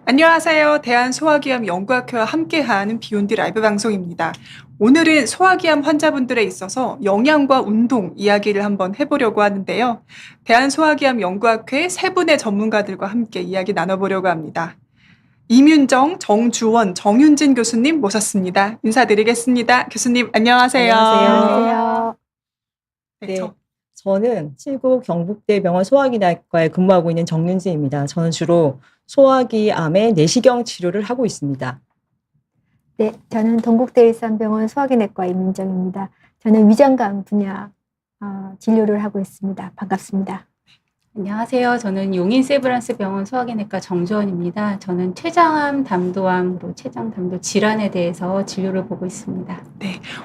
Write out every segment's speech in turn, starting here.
안녕하세요. 대한소화기암 연구학회와 함께하는 비욘드 라이브 방송입니다. 오늘은 소화기암 환자분들에 있어서 영양과 운동 이야기를 한번 해보려고 하는데요. 대한소화기암 연구학회 세 분의 전문가들과 함께 이야기 나눠보려고 합니다. 이민정, 정주원, 정윤진 교수님 모셨습니다. 인사드리겠습니다. 교수님 안녕하세요. 안녕하세요. 안녕하세요. 네, 네, 저는 칠곡 경북대병원 소화기내과에 근무하고 있는 정윤지입니다. 저는 주로 소화기암의 내시경 치료를 하고 있습니다. 네, 저는 동국대일산병원 소화기내과 이민정입니다. 저는 위장관 분야 진료를 하고 있습니다. 반갑습니다. 안녕하세요. 저는 용인세브란스 병원 소화기내과 정주원입니다. 저는 췌장암, 담도암으로 췌장 담도 질환에 대해서 진료를 보고 있습니다.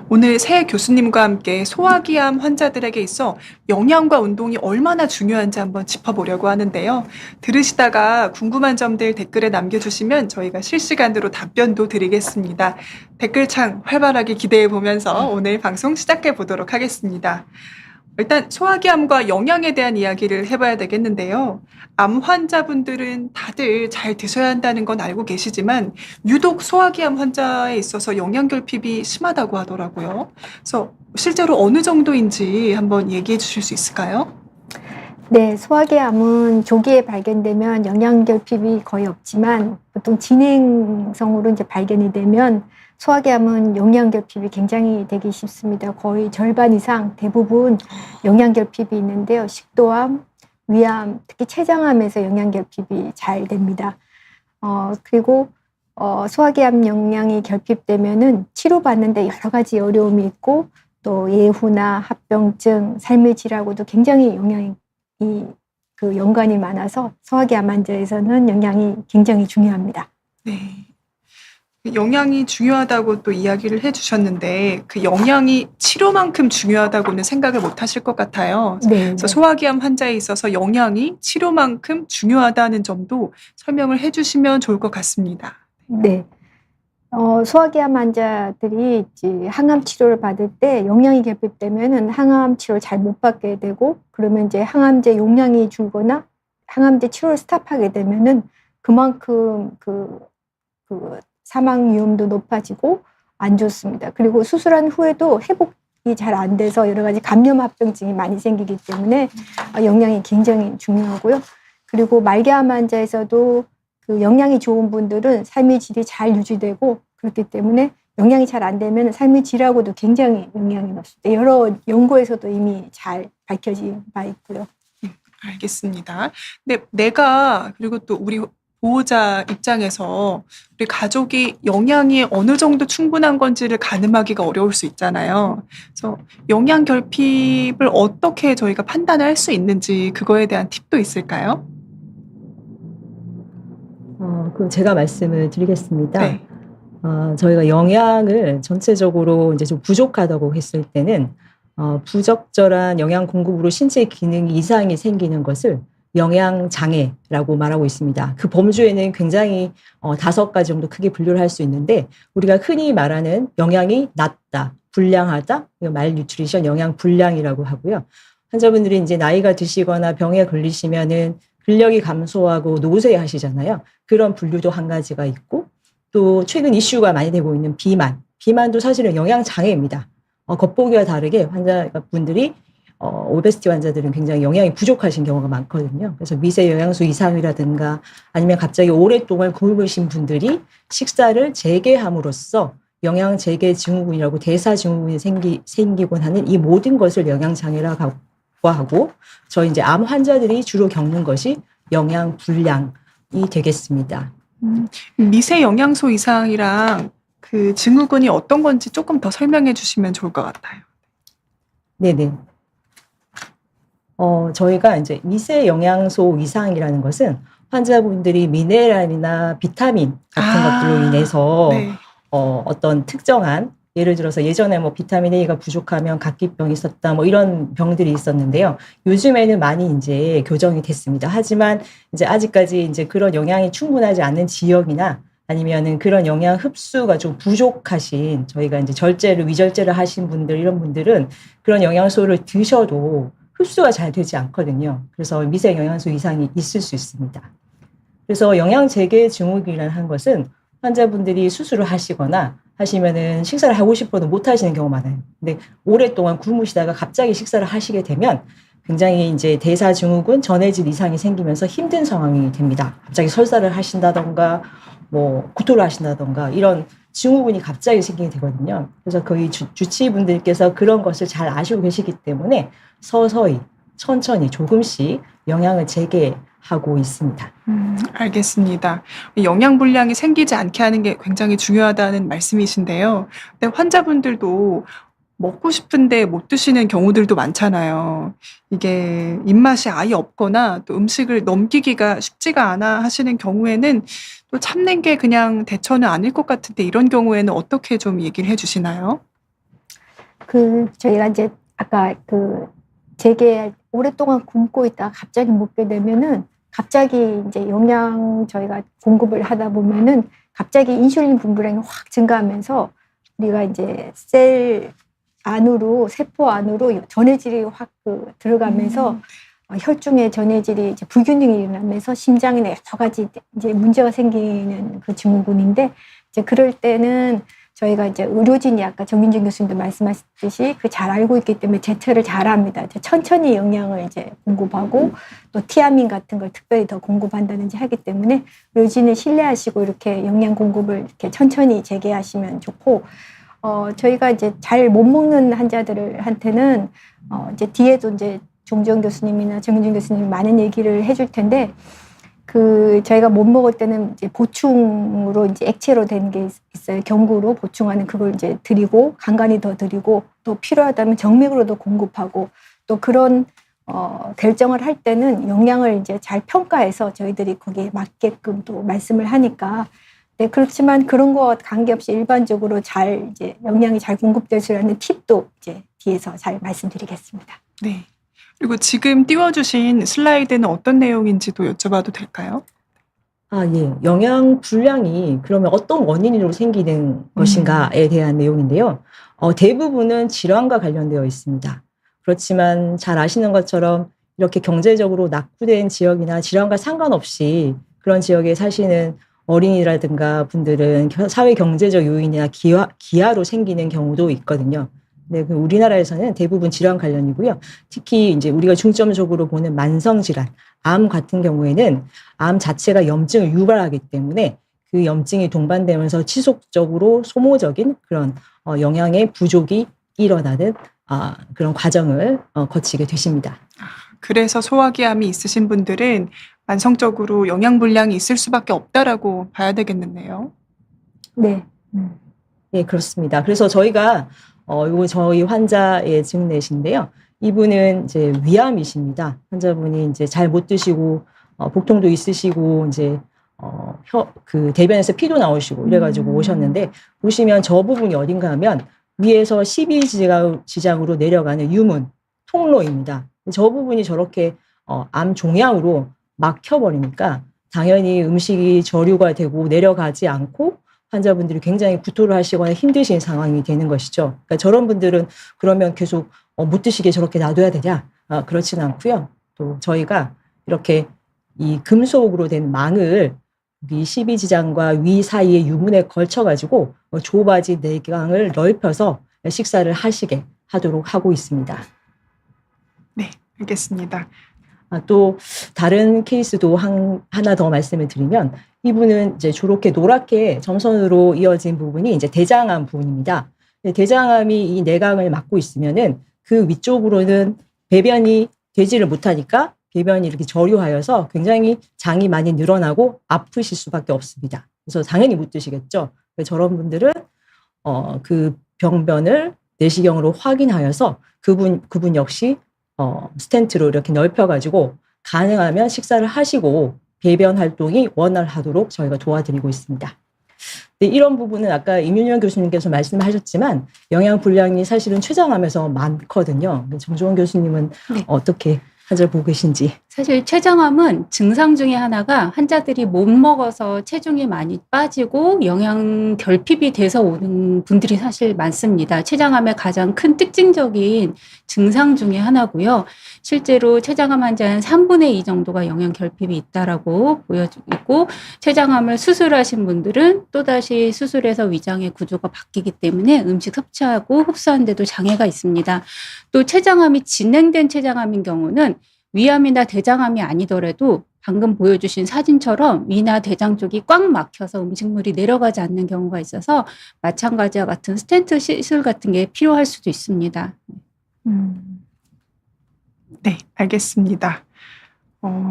오늘 새 교수님과 함께 소화기암 환자들에게 있어 영양과 운동이 얼마나 중요한지 한번 짚어보려고 하는데요. 들으시다가 궁금한 점들 댓글에 남겨주시면 저희가 실시간으로 답변도 드리겠습니다. 댓글창 활발하게 기대해 보면서 오늘 방송 시작해 보도록 하겠습니다. 일단 소화기암과 영양에 대한 이야기를 해봐야 되겠는데요. 암 환자분들은 다들 잘 드셔야 한다는 건 알고 계시지만 유독 소화기암 환자에 있어서 영양 결핍이 심하다고 하더라고요. 그래서 실제로 어느 정도인지 한번 얘기해 주실 수 있을까요? 네, 소화기암은 조기에 발견되면 영양결핍이 거의 없지만 보통 진행성으로 이제 발견이 되면 소화기암은 영양결핍이 굉장히 되기 쉽습니다. 거의 절반 이상 대부분 영양결핍이 있는데요. 식도암, 위암, 특히 췌장암에서 영양결핍이 잘 됩니다. 그리고 소화기암 영양이 결핍되면은 치료받는데 여러 가지 어려움이 있고 또 예후나 합병증, 삶의 질하고도 굉장히 연관이 많아서 소화기암 환자에서는 영양이 굉장히 중요합니다. 네. 영양이 중요하다고 또 이야기를 해주셨는데 그 영양이 치료만큼 중요하다고는 생각을 못 하실 것 같아요. 네, 그래서 소화기암 환자에 있어서 영양이 치료만큼 중요하다는 점도 설명을 해주시면 좋을 것 같습니다. 네. 소화기암 환자들이 이제 항암 치료를 받을 때 영양이 결핍되면은 항암 치료를 잘 못 받게 되고 그러면 이제 항암제 용량이 줄거나 항암제 치료를 스탑하게 되면은 그만큼 그 사망 위험도 높아지고 안 좋습니다. 그리고 수술한 후에도 회복이 잘 안 돼서 여러 가지 감염 합병증이 많이 생기기 때문에 영양이 굉장히 중요하고요. 그리고 말기암 환자에서도 그 영양이 좋은 분들은 삶의 질이 잘 유지되고 그렇기 때문에 영양이 잘 안 되면 삶의 질하고도 굉장히 영향이 높습니다. 여러 연구에서도 이미 잘 밝혀진 바 있고요. 알겠습니다. 근데 내가 그리고 또 우리 보호자 입장에서 우리 가족이 영양이 어느 정도 충분한 건지를 가늠하기가 어려울 수 있잖아요. 그래서 영양 결핍을 어떻게 저희가 판단을 할 수 있는지 그거에 대한 팁도 있을까요? 그럼 제가 말씀을 드리겠습니다. 네. 저희가 영양을 전체적으로 이제 좀 부족하다고 했을 때는 부적절한 영양 공급으로 신체 기능 이상이 생기는 것을 영양 장애라고 말하고 있습니다. 그 범주에는 굉장히 5가지 정도 크게 분류를 할 수 있는데 우리가 흔히 말하는 영양이 낮다, 불량하다, 말뉴트리션 영양 불량이라고 하고요. 환자분들이 이제 나이가 드시거나 병에 걸리시면은 근력이 감소하고 노쇠하시잖아요. 그런 분류도 한 가지가 있고 또 최근 이슈가 많이 되고 있는 비만도 사실은 영양 장애입니다. 겉보기와 다르게 환자분들이 오베시티 환자들은 굉장히 영양이 부족하신 경우가 많거든요. 그래서 미세 영양소 이상이라든가 아니면 갑자기 오랫동안 굶으신 분들이 식사를 재개함으로써 영양 재개 증후군이라고 대사 증후군이 생기곤 하는 이 모든 것을 영양 장애라고 하고 저희 이제 암 환자들이 주로 겪는 것이 영양 불량이 되겠습니다. 미세 영양소 이상이랑 그 증후군이 어떤 건지 조금 더 설명해 주시면 좋을 것 같아요. 네네. 저희가 이제 미세 영양소 이상이라는 것은 환자분들이 미네랄이나 비타민 같은 것들로 인해서 네. 어떤 특정한 예를 들어서 예전에 뭐 비타민 A가 부족하면 각기병이 있었다 뭐 이런 병들이 있었는데요. 요즘에는 많이 이제 교정이 됐습니다. 하지만 이제 아직까지 이제 그런 영양이 충분하지 않는 지역이나 아니면은 그런 영양 흡수가 좀 부족하신 저희가 이제 위절제를 하신 분들 이런 분들은 그런 영양소를 드셔도 흡수가 잘 되지 않거든요. 그래서 미세 영양소 이상이 있을 수 있습니다. 그래서 영양 재개 증후군이라는 것은 환자분들이 수술을 하시거나 하시면은 식사를 하고 싶어도 못 하시는 경우가 많아요. 근데 오랫동안 굶으시다가 갑자기 식사를 하시게 되면 굉장히 이제 대사 증후군, 전해질 이상이 생기면서 힘든 상황이 됩니다. 갑자기 설사를 하신다던가 뭐 구토를 하신다던가 이런 증후군이 갑자기 생기게 되거든요. 그래서 거의 주치의분들께서 그런 것을 잘 아시고 계시기 때문에 서서히 천천히 조금씩 영양을 재개하고 있습니다. 알겠습니다. 영양 불량이 생기지 않게 하는 게 굉장히 중요하다는 말씀이신데요. 근데 환자분들도 먹고 싶은데 못 드시는 경우들도 많잖아요. 이게 입맛이 아예 없거나 또 음식을 넘기기가 쉽지가 않아 하시는 경우에는 또 참는 게 그냥 대처는 아닐 것 같은데 이런 경우에는 어떻게 좀 얘기를 해주시나요? 저희가 이제 아까 재개 오랫동안 굶고 있다가 갑자기 먹게 되면은 갑자기 이제 영양 저희가 공급을 하다 보면은 갑자기 인슐린 분비량이 확 증가하면서 우리가 이제 셀 안으로 세포 안으로 전해질이 확 들어가면서 혈중의 전해질이 이제 불균형이 일어나면서 심장에 여러 가지 이제 문제가 생기는 그 증후군인데 이제 그럴 때는 저희가 이제 의료진이 아까 정윤준 교수님도 말씀하셨듯이 잘 알고 있기 때문에 제처를 잘합니다. 이제 천천히 영양을 이제 공급하고 또 티아민 같은 걸 특별히 더 공급한다든지 하기 때문에 의료진을 신뢰하시고 이렇게 영양 공급을 이렇게 천천히 재개하시면 좋고 저희가 이제 잘 못 먹는 환자들한테는 이제 뒤에도 이제 종지원 교수님이나 정윤준 교수님이 많은 얘기를 해줄 텐데 저희가 못 먹을 때는 이제 보충으로 이제 액체로 된 게 있어요. 경구로 보충하는 그걸 이제 드리고 간간히 더 드리고 또 필요하다면 정맥으로도 공급하고 또 그런 결정을 할 때는 영양을 이제 잘 평가해서 저희들이 거기에 맞게끔 또 말씀을 하니까 네, 그렇지만 그런 거 관계없이 일반적으로 잘 이제 영양이 잘 공급될 수 있는 팁도 이제 뒤에서 잘 말씀드리겠습니다. 네. 그리고 지금 띄워주신 슬라이드는 어떤 내용인지도 여쭤봐도 될까요? 예. 영양 불량이 그러면 어떤 원인으로 생기는 것인가에 대한 내용인데요. 대부분은 질환과 관련되어 있습니다. 그렇지만 잘 아시는 것처럼 이렇게 경제적으로 낙후된 지역이나 질환과 상관없이 그런 지역에 사시는 어린이라든가 분들은 사회 경제적 요인이나 기아로 생기는 경우도 있거든요. 네, 우리나라에서는 대부분 질환 관련이고요. 특히 이제 우리가 중점적으로 보는 만성 질환, 암 같은 경우에는 암 자체가 염증을 유발하기 때문에 그 염증이 동반되면서 지속적으로 소모적인 그런 영양의 부족이 일어나는 그런 과정을 거치게 되십니다. 그래서 소화기암이 있으신 분들은 만성적으로 영양 불량이 있을 수밖에 없다라고 봐야 되겠는데요. 네. 네, 그렇습니다. 그래서 저희가 이거 저희 환자의 증례신데요. 이분은 이제 위암이십니다. 환자분이 이제 잘 못 드시고 복통도 있으시고 이제 대변에서 피도 나오시고 이래가지고 오셨는데 보시면 저 부분이 어딘가 하면 위에서 12지장으로 내려가는 유문 통로입니다. 저 부분이 저렇게 암 종양으로 막혀버리니까 당연히 음식이 저류가 되고 내려가지 않고 환자분들이 굉장히 구토를 하시거나 힘드신 상황이 되는 것이죠. 그러니까 저런 분들은 그러면 계속 못 드시게 저렇게 놔둬야 되냐? 그렇지는 않고요. 또 저희가 이렇게 이 금속으로 된 망을 위 12지장과 위 사이의 유문에 걸쳐가지고 좁아진 내강을 넓혀서 식사를 하시게 하도록 하고 있습니다. 네, 알겠습니다. 또 다른 케이스도 하나 더 말씀을 드리면 이분은 이제 저렇게 노랗게 점선으로 이어진 부분이 이제 대장암 부분입니다. 대장암이 이 내강을 막고 있으면은 그 위쪽으로는 배변이 되지를 못하니까 배변이 이렇게 저류하여서 굉장히 장이 많이 늘어나고 아프실 수밖에 없습니다. 그래서 당연히 못 드시겠죠. 저런 분들은 그 병변을 내시경으로 확인하여서 그분 역시 스텐트로 이렇게 넓혀가지고 가능하면 식사를 하시고 배변 활동이 원활하도록 저희가 도와드리고 있습니다. 네, 이런 부분은 아까 임윤영 교수님께서 말씀하셨지만 영양 불량이 사실은 췌장암에서 많거든요. 정주원 교수님은 네. 어떻게 환자를 보고 계신지. 사실 췌장암은 증상 중에 하나가 환자들이 못 먹어서 체중이 많이 빠지고 영양 결핍이 돼서 오는 분들이 사실 많습니다. 췌장암의 가장 큰 특징적인 증상 중에 하나고요. 실제로 췌장암 환자의 한 3분의 2 정도가 영양 결핍이 있다라고 보여지고 있고, 췌장암을 수술하신 분들은 또다시 수술해서 위장의 구조가 바뀌기 때문에 음식 섭취하고 흡수하는데도 장애가 있습니다. 또 췌장암이 진행된 췌장암인 경우는 위암이나 대장암이 아니더라도 방금 보여주신 사진처럼 위나 대장 쪽이 꽉 막혀서 음식물이 내려가지 않는 경우가 있어서 마찬가지와 같은 스텐트 시술 같은 게 필요할 수도 있습니다. 네, 알겠습니다.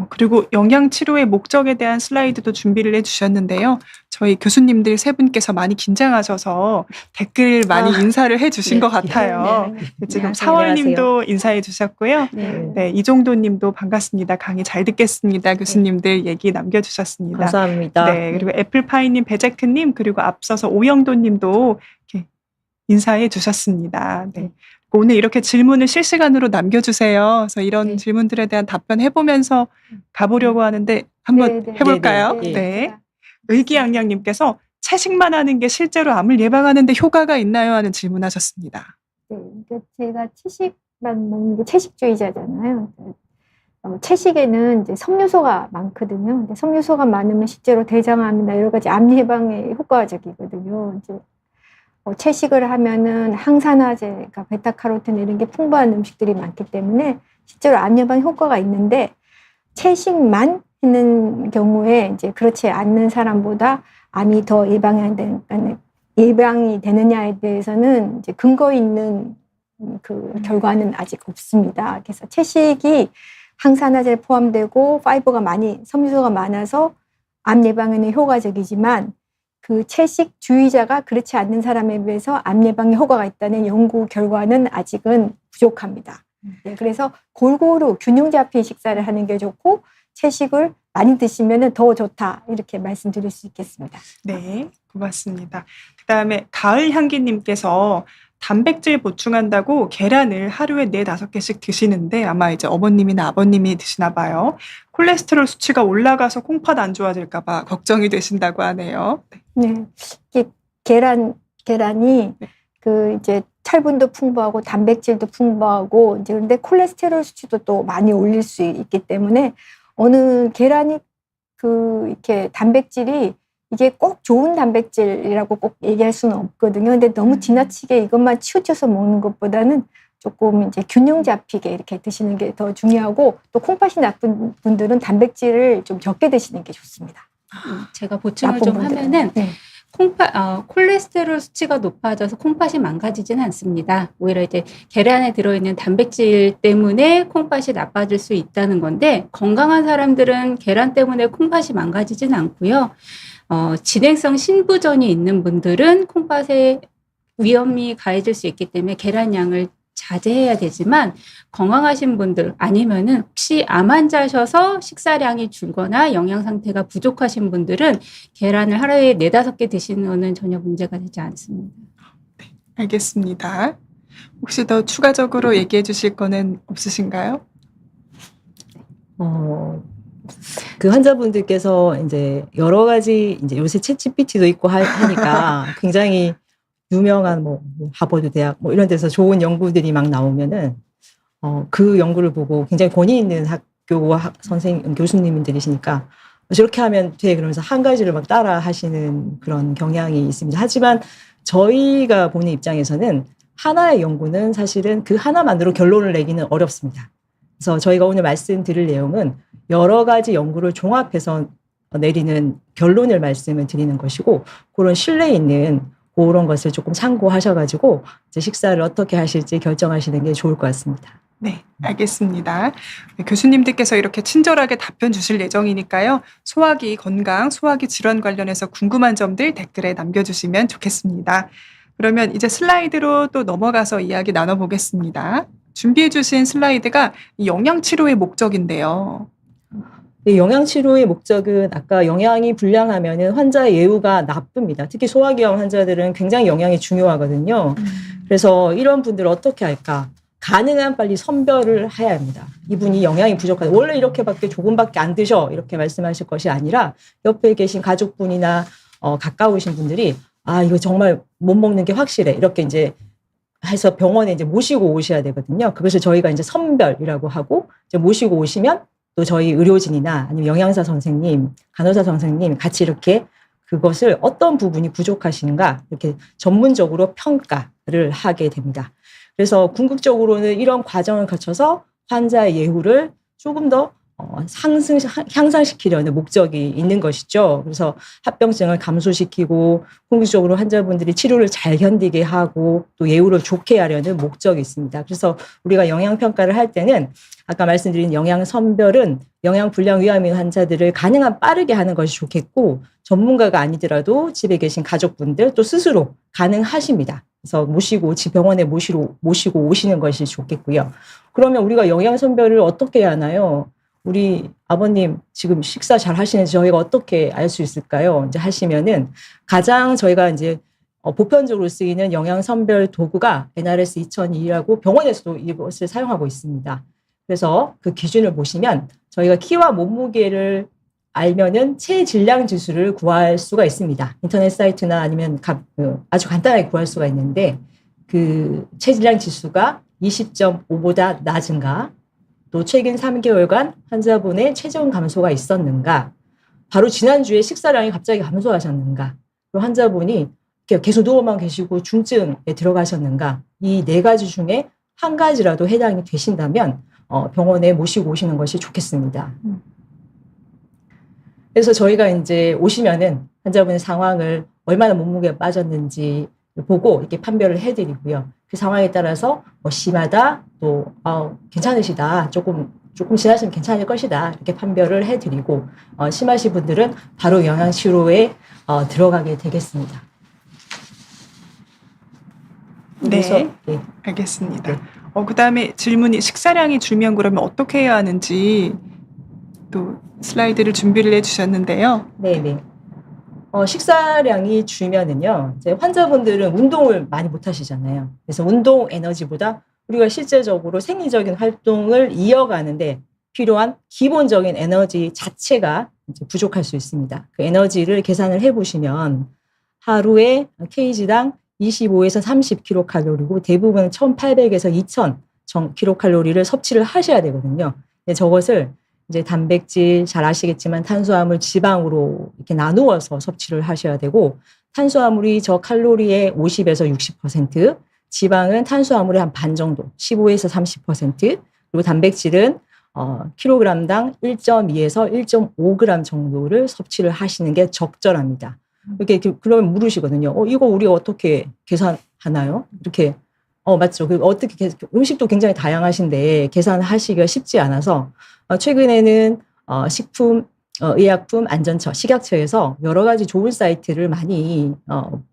그리고 영양치료의 목적에 대한 슬라이드도 준비를 해주셨는데요. 저희 교수님들 세 분께서 많이 긴장하셔서 댓글 많이 인사를 해주신 네. 것 같아요. 지금 안녕하세요. 사월님도 인사해 주셨고요. 네. 네, 이종도님도 반갑습니다. 강의 잘 듣겠습니다. 교수님들 얘기 남겨주셨습니다. 감사합니다. 네, 그리고 애플파이님, 베제크님, 그리고 앞서서 오영도님도 이렇게 인사해 주셨습니다. 네. 오늘 이렇게 질문을 실시간으로 남겨주세요. 그래서 이런 네. 질문들에 대한 답변 해보면서 가보려고 하는데 한번 네, 네. 해볼까요? 네, 네. 의기양양님께서 채식만 하는 게 실제로 암을 예방하는 데 효과가 있나요? 하는 질문하셨습니다. 네, 그러니까 제가 채식만 먹는 게 채식주의자잖아요. 채식에는 이제 섬유소가 많거든요. 근데 섬유소가 많으면 실제로 대장암이나 여러 가지 암 예방에 효과적이거든요. 이제 채식을 하면은 항산화제, 그러니까 베타카로틴 이런 게 풍부한 음식들이 많기 때문에 실제로 암 예방 효과가 있는데, 채식만 있는 경우에 이제 그렇지 않는 사람보다 암이 더 예방이 되느냐에 대해서는 이제 근거 있는 그 결과는 아직 없습니다. 그래서 채식이 항산화제에 포함되고 파이버가 많이, 섬유소가 많아서 암 예방에는 효과적이지만, 그 채식주의자가 그렇지 않는 사람에 비해서 암 예방에 효과가 있다는 연구 결과는 아직은 부족합니다. 네, 그래서 골고루 균형 잡힌 식사를 하는 게 좋고, 채식을 많이 드시면 더 좋다, 이렇게 말씀드릴 수 있겠습니다. 네, 고맙습니다. 그 다음에 가을향기님께서 단백질 보충한다고 계란을 하루에 4-5개씩 드시는데 아마 이제 어머님이나 아버님이 드시나 봐요. 콜레스테롤 수치가 올라가서 콩팥 안 좋아질까 봐 걱정이 되신다고 하네요. 네, 이게 계란이 네. 그 이제 철분도 풍부하고 단백질도 풍부하고 이제 그런데 콜레스테롤 수치도 또 많이 올릴 수 있기 때문에 어느 계란이 그 이렇게 단백질이 이게 꼭 좋은 단백질이라고 꼭 얘기할 수는 없거든요. 근데 너무 지나치게 이것만 치우쳐서 먹는 것보다는 조금 이제 균형 잡히게 이렇게 드시는 게 더 중요하고, 또 콩팥이 나쁜 분들은 단백질을 좀 적게 드시는 게 좋습니다. 제가 보충을 나쁜 좀 분들은. 하면은 네. 콜레스테롤 수치가 높아져서 콩팥이 망가지지는 않습니다. 오히려 이제 계란에 들어있는 단백질 때문에 콩팥이 나빠질 수 있다는 건데, 건강한 사람들은 계란 때문에 콩팥이 망가지지는 않고요. 진행성 신부전이 있는 분들은 콩팥에 위험이 가해질 수 있기 때문에 계란량을 자제해야 되지만, 건강하신 분들 아니면은 혹시 암 환자셔서 식사량이 줄거나 영양 상태가 부족하신 분들은 계란을 하루에 4-5개 드시는 거는 전혀 문제가 되지 않습니다. 알겠습니다. 혹시 더 추가적으로 얘기해 주실 거는 없으신가요? 그 환자분들께서 이제 여러 가지 이제 요새 챗GPT도 있고 하니까 굉장히 유명한 뭐 하버드 대학 뭐 이런 데서 좋은 연구들이 막 나오면은 그 연구를 보고 굉장히 권위 있는 학교 교수님들이시니까 저렇게 하면 돼 그러면서 한 가지를 막 따라 하시는 그런 경향이 있습니다. 하지만 저희가 보는 입장에서는 하나의 연구는 사실은 그 하나만으로 결론을 내기는 어렵습니다. 그래서 저희가 오늘 말씀드릴 내용은 여러 가지 연구를 종합해서 내리는 결론을 말씀을 드리는 것이고, 그런 신뢰 있는 그런 것을 조금 참고하셔가지고 이제 식사를 어떻게 하실지 결정하시는 게 좋을 것 같습니다. 네, 알겠습니다. 교수님들께서 이렇게 친절하게 답변 주실 예정이니까요. 소화기 건강, 소화기 질환 관련해서 궁금한 점들 댓글에 남겨주시면 좋겠습니다. 그러면 이제 슬라이드로 또 넘어가서 이야기 나눠보겠습니다. 준비해 주신 슬라이드가 영양치료의 목적인데요. 이 영양치료의 목적은 아까 영양이 불량하면은 환자의 예후가 나쁩니다. 특히 소화기암 환자들은 굉장히 영양이 중요하거든요. 그래서 이런 분들 어떻게 할까? 가능한 빨리 선별을 해야 합니다. 이분이 영양이 부족하다. 원래 이렇게밖에 조금밖에 안 드셔. 이렇게 말씀하실 것이 아니라 옆에 계신 가족분이나 가까우신 분들이 이거 정말 못 먹는 게 확실해. 이렇게 이제 해서 병원에 이제 모시고 오셔야 되거든요. 그것을 저희가 이제 선별이라고 하고 이제 모시고 오시면 또 저희 의료진이나 아니면 영양사 선생님, 간호사 선생님 같이 이렇게 그것을 어떤 부분이 부족하신가 이렇게 전문적으로 평가를 하게 됩니다. 그래서 궁극적으로는 이런 과정을 거쳐서 환자의 예후를 조금 더 향상시키려는 목적이 있는 것이죠. 그래서 합병증을 감소시키고 궁극적으로 환자분들이 치료를 잘 견디게 하고 또 예후를 좋게 하려는 목적이 있습니다. 그래서 우리가 영양평가를 할 때는 아까 말씀드린 영양선별은 영양불량 위암인 환자들을 가능한 빠르게 하는 것이 좋겠고 전문가가 아니더라도 집에 계신 가족분들 또 스스로 가능하십니다. 그래서 병원에 모시고 오시는 것이 좋겠고요. 그러면 우리가 영양선별을 어떻게 해야 하나요? 우리 아버님 지금 식사 잘 하시는지 저희가 어떻게 알 수 있을까요? 이제 하시면은 가장 저희가 이제 보편적으로 쓰이는 영양선별 도구가 NRS 2002라고 병원에서도 이것을 사용하고 있습니다. 그래서 그 기준을 보시면 저희가 키와 몸무게를 알면은 체질량 지수를 구할 수가 있습니다. 인터넷 사이트나 아니면 아주 간단하게 구할 수가 있는데 그 체질량 지수가 20.5보다 낮은가 또 최근 3개월간 환자분의 체중 감소가 있었는가 바로 지난주에 식사량이 갑자기 감소하셨는가 그리고 환자분이 계속 누워만 계시고 중증에 들어가셨는가 이 4가지 중에 한 가지라도 해당이 되신다면 병원에 모시고 오시는 것이 좋겠습니다. 그래서 저희가 이제 오시면은 환자분의 상황을 얼마나 몸무게가 빠졌는지 보고 이렇게 판별을 해드리고요. 그 상황에 따라서 심하다, 또 괜찮으시다, 조금 지나시면 괜찮을 것이다 이렇게 판별을 해드리고 심하신 분들은 바로 영양치료에 들어가게 되겠습니다. 네, 네. 알겠습니다. 네. 그다음에 질문이 식사량이 줄면 그러면 어떻게 해야 하는지 또 슬라이드를 준비를 해주셨는데요. 네네. 식사량이 줄면은요, 이제 환자분들은 운동을 많이 못 하시잖아요. 그래서 운동 에너지보다 우리가 실제적으로 생리적인 활동을 이어가는데 필요한 기본적인 에너지 자체가 이제 부족할 수 있습니다. 그 에너지를 계산을 해보시면 하루에 kg당 25에서 30kcal이고 대부분 1,800에서 2,000kcal를 섭취를 하셔야 되거든요. 근데 저것을 이제 단백질 잘 아시겠지만 탄수화물, 지방으로 이렇게 나누어서 섭취를 하셔야 되고 탄수화물이 저 칼로리의 50에서 60%, 지방은 탄수화물의 한 반 정도, 15에서 30%, 그리고 단백질은 킬로그램당 1.2에서 1.5g 정도를 섭취를 하시는 게 적절합니다. 이렇게 그러면 물으시거든요. 이거 우리가 어떻게 계산하나요? 이렇게 맞죠. 어떻게 음식도 굉장히 다양하신데 계산하시기가 쉽지 않아서 최근에는 식품, 의약품 안전처, 식약처에서 여러 가지 좋은 사이트를 많이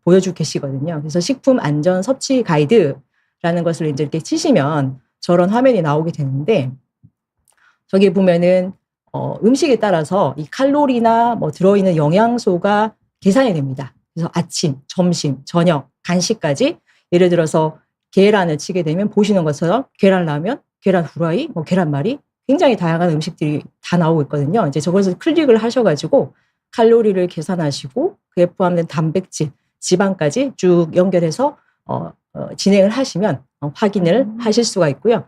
보여주고 계시거든요. 그래서 식품 안전 섭취 가이드라는 것을 이제 이렇게 치시면 저런 화면이 나오게 되는데 저기 보면은 음식에 따라서 이 칼로리나 들어있는 영양소가 계산이 됩니다. 그래서 아침, 점심, 저녁, 간식까지 예를 들어서 계란을 치게 되면 보시는 것처럼 계란라면, 계란 후라이, 계란말이 굉장히 다양한 음식들이 다 나오고 있거든요. 이제 저것을 클릭을 하셔가지고 칼로리를 계산하시고 그에 포함된 단백질, 지방까지 쭉 연결해서 진행을 하시면 확인을 하실 수가 있고요.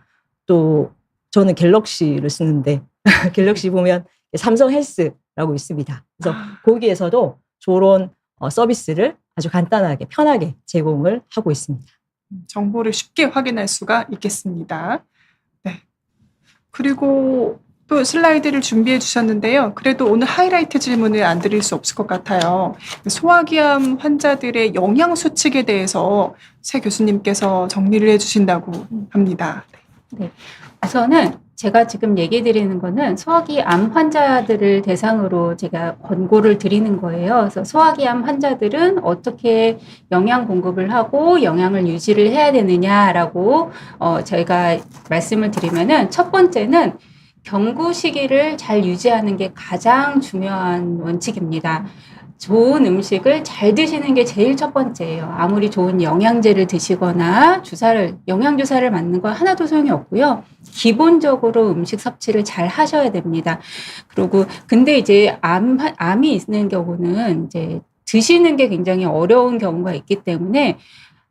또 저는 갤럭시를 쓰는데 갤럭시 보면 삼성 헬스라고 있습니다. 그래서 거기에서도 저런 서비스를 아주 간단하게 편하게 제공을 하고 있습니다. 정보를 쉽게 확인할 수가 있겠습니다. 네. 그리고 또 슬라이드를 준비해 주셨는데요. 그래도 오늘 하이라이트 질문을 안 드릴 수 없을 것 같아요. 소화기암 환자들의 영양 수칙에 대해서 새 교수님께서 정리를 해 주신다고 합니다. 네. 우선은 제가 지금 얘기 드리는 거는 소화기암 환자들을 대상으로 제가 권고를 드리는 거예요. 그래서 소화기암 환자들은 어떻게 영양 공급을 하고 영양을 유지를 해야 되느냐라고 저희가 말씀을 드리면은 첫 번째는 경구 시기를 잘 유지하는 게 가장 중요한 원칙입니다. 좋은 음식을 잘 드시는 게 제일 첫 번째예요. 아무리 좋은 영양제를 드시거나 영양주사를 맞는 건 하나도 소용이 없고요. 기본적으로 음식 섭취를 잘 하셔야 됩니다. 그리고 근데 이제 암이 있는 경우는 이제 드시는 게 굉장히 어려운 경우가 있기 때문에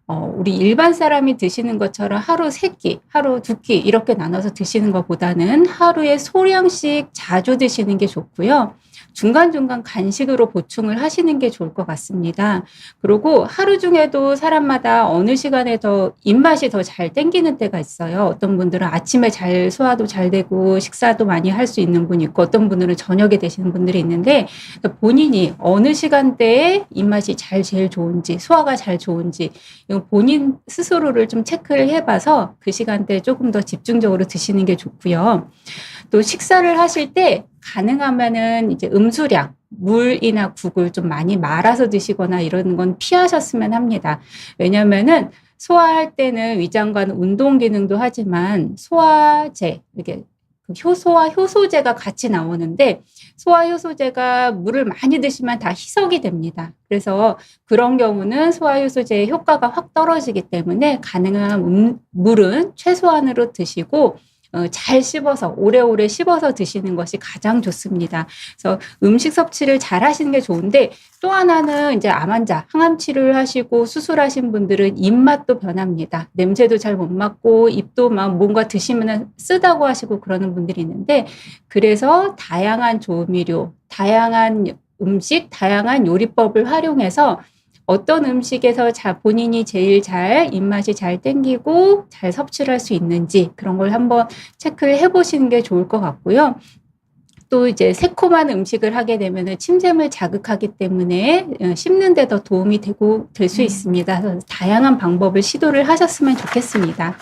우리 일반 사람이 드시는 것처럼 하루 3끼, 하루 2끼 이렇게 나눠서 드시는 것보다는 하루에 소량씩 자주 드시는 게 좋고요. 중간중간 간식으로 보충을 하시는 게 좋을 것 같습니다. 그리고 하루 중에도 사람마다 어느 시간에 더 입맛이 더 잘 땡기는 때가 있어요. 어떤 분들은 아침에 잘 소화도 잘 되고 식사도 많이 할 수 있는 분이 있고 어떤 분들은 저녁에 드시는 분들이 있는데 본인이 어느 시간대에 입맛이 제일 좋은지 소화가 잘 좋은지 이건 본인 스스로를 좀 체크를 해봐서 그 시간대에 조금 더 집중적으로 드시는 게 좋고요. 또 식사를 하실 때 가능하면은 이제 음수량, 물이나 국을 좀 많이 말아서 드시거나 이런 건 피하셨으면 합니다. 왜냐면은 소화할 때는 위장관 운동 기능도 하지만 소화제, 이렇게 효소와 효소제가 같이 나오는데 소화 효소제가 물을 많이 드시면 다 희석이 됩니다. 그래서 그런 경우는 소화 효소제의 효과가 확 떨어지기 때문에 가능한 물은 최소한으로 드시고 잘 씹어서 오래오래 씹어서 드시는 것이 가장 좋습니다. 그래서 음식 섭취를 잘 하시는 게 좋은데 또 하나는 이제 암 환자, 항암 치료를 하시고 수술하신 분들은 입맛도 변합니다. 냄새도 잘 못 맡고 입도 막 뭔가 드시면 쓰다고 하시고 그러는 분들이 있는데 그래서 다양한 조미료, 다양한 음식, 다양한 요리법을 활용해서 어떤 음식에서 본인이 제일 입맛이 잘 땡기고 잘 섭취를 할 수 있는지 그런 걸 한번 체크를 해보시는 게 좋을 것 같고요. 또 이제 새콤한 음식을 하게 되면 침샘을 자극하기 때문에 씹는 데 더 도움이 될 수 있습니다. 그래서 다양한 방법을 시도를 하셨으면 좋겠습니다.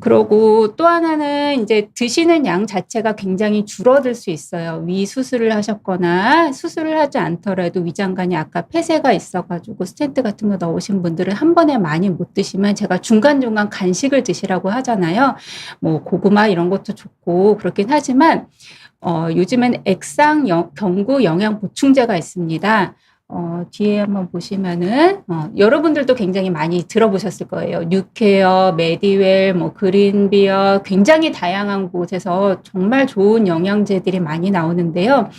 그러고 또 하나는 이제 드시는 양 자체가 굉장히 줄어들 수 있어요. 위 수술을 하셨거나 수술을 하지 않더라도 위장관이 아까 폐쇄가 있어가지고 스텐트 같은 거 넣으신 분들은 한 번에 많이 못 드시면 제가 중간중간 간식을 드시라고 하잖아요. 뭐 고구마 이런 것도 좋고 그렇긴 하지만 요즘엔 액상 경구 영양 보충제가 있습니다. 뒤에 한번 보시면은, 여러분들도 굉장히 많이 들어보셨을 거예요. 뉴케어, 메디웰, 그린비어, 굉장히 다양한 곳에서 정말 좋은 영양제들이 많이 나오는데요.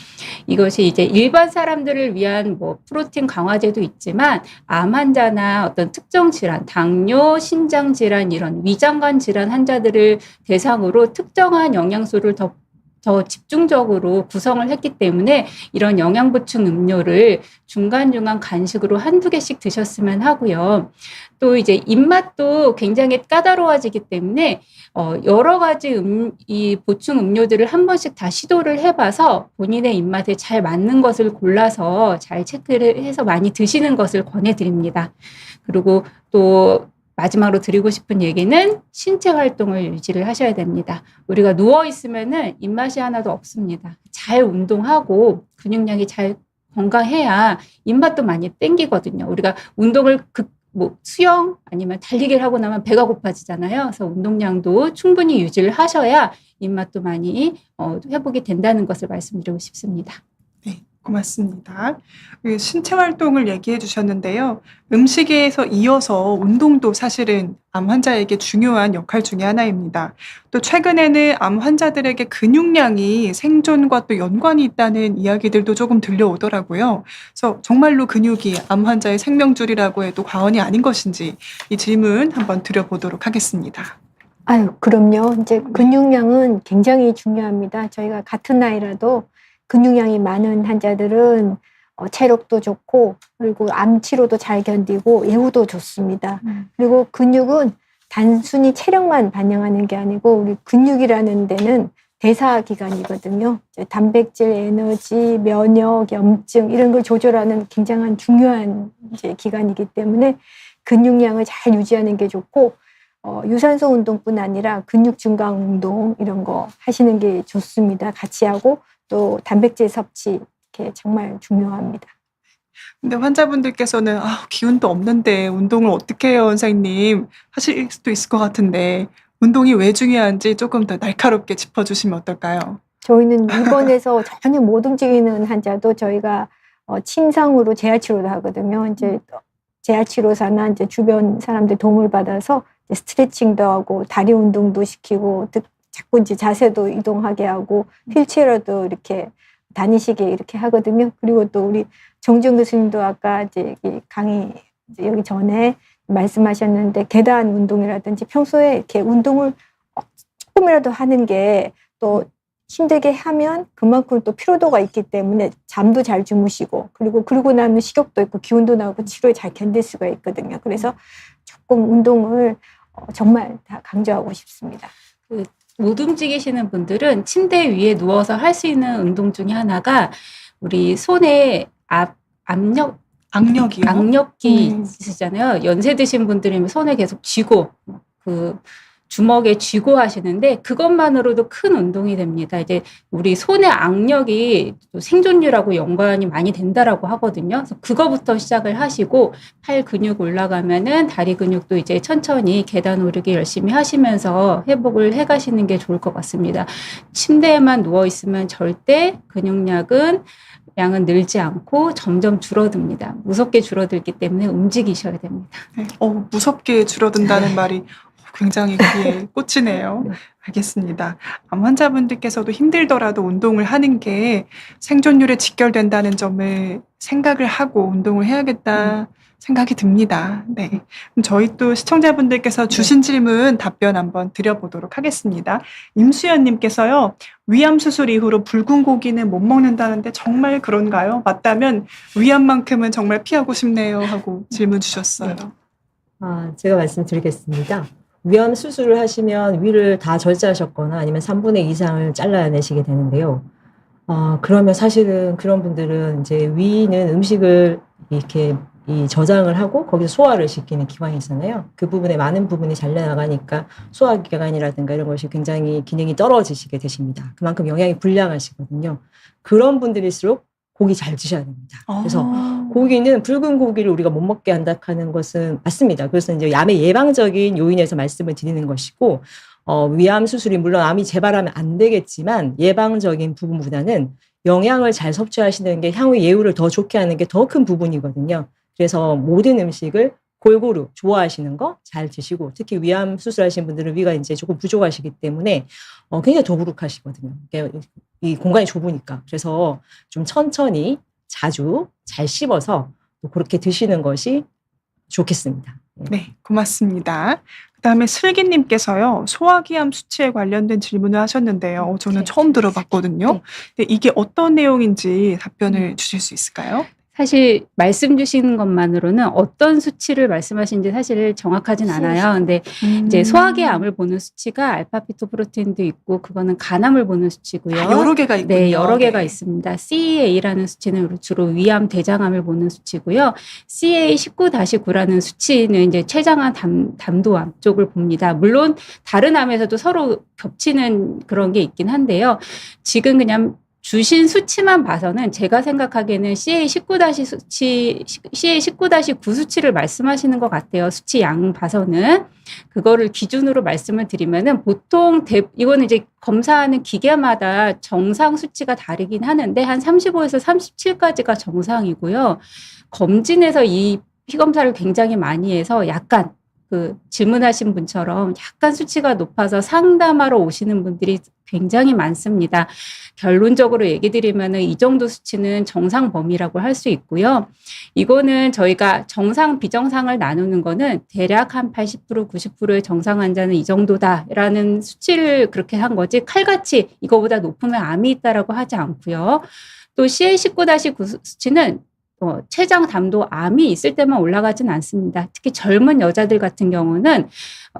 이것이 이제 일반 사람들을 위한 프로틴 강화제도 있지만, 암 환자나 어떤 특정 질환, 당뇨, 신장 질환, 이런 위장관 질환 환자들을 대상으로 특정한 영양소를 더 집중적으로 구성을 했기 때문에 이런 영양보충 음료를 중간중간 간식으로 1-2개씩 드셨으면 하고요. 또 이제 입맛도 굉장히 까다로워지기 때문에 여러 가지 이 보충 음료들을 한 번씩 다 시도를 해봐서 본인의 입맛에 잘 맞는 것을 골라서 잘 체크를 해서 많이 드시는 것을 권해드립니다. 그리고 또 마지막으로 드리고 싶은 얘기는 신체 활동을 유지를 하셔야 됩니다. 우리가 누워있으면은 입맛이 하나도 없습니다. 잘 운동하고 근육량이 잘 건강해야 입맛도 많이 땡기거든요. 우리가 운동을 수영 아니면 달리기를 하고 나면 배가 고파지잖아요. 그래서 운동량도 충분히 유지를 하셔야 입맛도 많이 회복이 된다는 것을 말씀드리고 싶습니다. 네, 고맙습니다. 신체 활동을 얘기해 주셨는데요. 음식에서 이어서 운동도 사실은 암 환자에게 중요한 역할 중에 하나입니다. 또 최근에는 암 환자들에게 근육량이 생존과 또 연관이 있다는 이야기들도 조금 들려오더라고요. 그래서 정말로 근육이 암 환자의 생명줄이라고 해도 과언이 아닌 것인지 이 질문 한번 드려보도록 하겠습니다. 그럼요. 이제 근육량은 굉장히 중요합니다. 저희가 같은 나이라도 근육량이 많은 환자들은 체력도 좋고 그리고 암 치료도 잘 견디고 예후도 좋습니다. 그리고 근육은 단순히 체력만 반영하는 게 아니고 우리 근육이라는 데는 대사기관이거든요. 단백질, 에너지, 면역, 염증 이런 걸 조절하는 굉장한 중요한 기관이기 때문에 근육량을 잘 유지하는 게 좋고 유산소 운동뿐 아니라 근육 증강 운동 이런 거 하시는 게 좋습니다. 같이 하고 또 단백질 섭취 이렇게 정말 중요합니다. 근데 환자분들께서는 기운도 없는데 운동을 어떻게 해요, 원장님? 하실 수도 있을 것 같은데 운동이 왜 중요한지 조금 더 날카롭게 짚어주시면 어떨까요? 저희는 입원해서 전혀 못 움직이는 환자도 저희가 침상으로 재활치료를 하거든요. 이제 재활치료사나 이제 주변 사람들 도움을 받아서 이제 스트레칭도 하고 다리 운동도 시키고 자꾸 이제 자세도 이동하게 하고 휠체어도 이렇게 다니시게 이렇게 하거든요. 그리고 또 우리 정준 교수님도 아까 이제 강의 여기 전에 말씀하셨는데 계단 운동이라든지 평소에 이렇게 운동을 조금이라도 하는 게 또 힘들게 하면 그만큼 또 피로도가 있기 때문에 잠도 잘 주무시고 그리고 나면 식욕도 있고 기운도 나고 치료에 잘 견딜 수가 있거든요. 그래서 조금 운동을 정말 다 강조하고 싶습니다. 못 움직이시는 분들은 침대 위에 누워서 할 수 있는 운동 중에 하나가 우리 손에 악력이요? 악력기 있으시잖아요. 연세 드신 분들이면 손에 계속 쥐고 그 주먹에 쥐고 하시는데 그것만으로도 큰 운동이 됩니다. 이제 우리 손의 악력이 또 생존율하고 연관이 많이 된다라고 하거든요. 그래서 그거부터 시작을 하시고 팔 근육 올라가면은 다리 근육도 이제 천천히 계단 오르기 열심히 하시면서 회복을 해가시는 게 좋을 것 같습니다. 침대에만 누워 있으면 절대 근육량은 늘지 않고 점점 줄어듭니다. 무섭게 줄어들기 때문에 움직이셔야 됩니다. 네. 무섭게 줄어든다는 말이 굉장히 귀에 꽂히네요. 알겠습니다. 암 환자분들께서도 힘들더라도 운동을 하는 게 생존율에 직결된다는 점을 생각을 하고 운동을 해야겠다 생각이 듭니다. 네. 그럼 저희 또 시청자분들께서 주신 질문 답변 한번 드려보도록 하겠습니다. 임수연님께서요. 위암 수술 이후로 붉은 고기는 못 먹는다는데 정말 그런가요? 맞다면 위암만큼은 정말 피하고 싶네요 하고 질문 주셨어요. 제가 말씀드리겠습니다. 위암 수술을 하시면 위를 다 절제하셨거나 아니면 3분의 2 이상을 잘라내시게 되는데요. 그러면 사실은 그런 분들은 이제 위는 음식을 이렇게 저장을 하고 거기서 소화를 시키는 기관이 있잖아요. 그 부분에 많은 부분이 잘려나가니까 소화기관이라든가 이런 것이 굉장히 기능이 떨어지시게 되십니다. 그만큼 영양이 불량하시거든요. 그런 분들일수록 고기 잘 드셔야 됩니다. 그래서 고기는 붉은 고기를 우리가 못 먹게 한다 하는 것은 맞습니다. 그래서 이제 암의 예방적인 요인에서 말씀을 드리는 것이고, 위암 수술이 물론 암이 재발하면 안 되겠지만 예방적인 부분보다는 영양을 잘 섭취하시는 게 향후 예후를 더 좋게 하는 게 더 큰 부분이거든요. 그래서 모든 음식을 골고루 좋아하시는 거 잘 드시고, 특히 위암 수술하신 분들은 위가 이제 조금 부족하시기 때문에 굉장히 더부룩하시거든요. 이 공간이 좁으니까. 그래서 좀 천천히 자주 잘 씹어서 또 그렇게 드시는 것이 좋겠습니다. 네, 고맙습니다. 그다음에 슬기님께서요. 소화기암 수치에 관련된 질문을 하셨는데요. 저는 처음 들어봤거든요. 근데 이게 어떤 내용인지 답변을 주실 수 있을까요? 사실 말씀 주시는 것만으로는 어떤 수치를 말씀하시는지 사실 정확하진 않아요. 근데 이제 소화기 암을 보는 수치가 알파피토프로테인도 있고 그거는 간암을 보는 수치고요. 여러 개가 있군요. 네, 여러 개가 있습니다. CEA라는 수치는 주로 위암 대장암을 보는 수치고요. CA19-9라는 수치는 이제 췌장암 담도암 쪽을 봅니다. 물론 다른 암에서도 서로 겹치는 그런 게 있긴 한데요. 지금 그냥 주신 수치만 봐서는 제가 생각하기에는 CA19-9 수치를 말씀하시는 것 같아요. 수치 양 봐서는. 그거를 기준으로 말씀을 드리면은 보통 이거는 이제 검사하는 기계마다 정상 수치가 다르긴 하는데 한 35에서 37까지가 정상이고요. 검진에서 이 피검사를 굉장히 많이 해서 약간 질문하신 분처럼 약간 수치가 높아서 상담하러 오시는 분들이 굉장히 많습니다. 결론적으로 얘기 드리면은 이 정도 수치는 정상 범위라고 할 수 있고요. 이거는 저희가 정상, 비정상을 나누는 거는 대략 한 80%, 90%의 정상 환자는 이 정도다라는 수치를 그렇게 한 거지 칼같이 이거보다 높으면 암이 있다라고 하지 않고요. 또 CA19-9 수치는 췌장 담도 암이 있을 때만 올라가진 않습니다. 특히 젊은 여자들 같은 경우는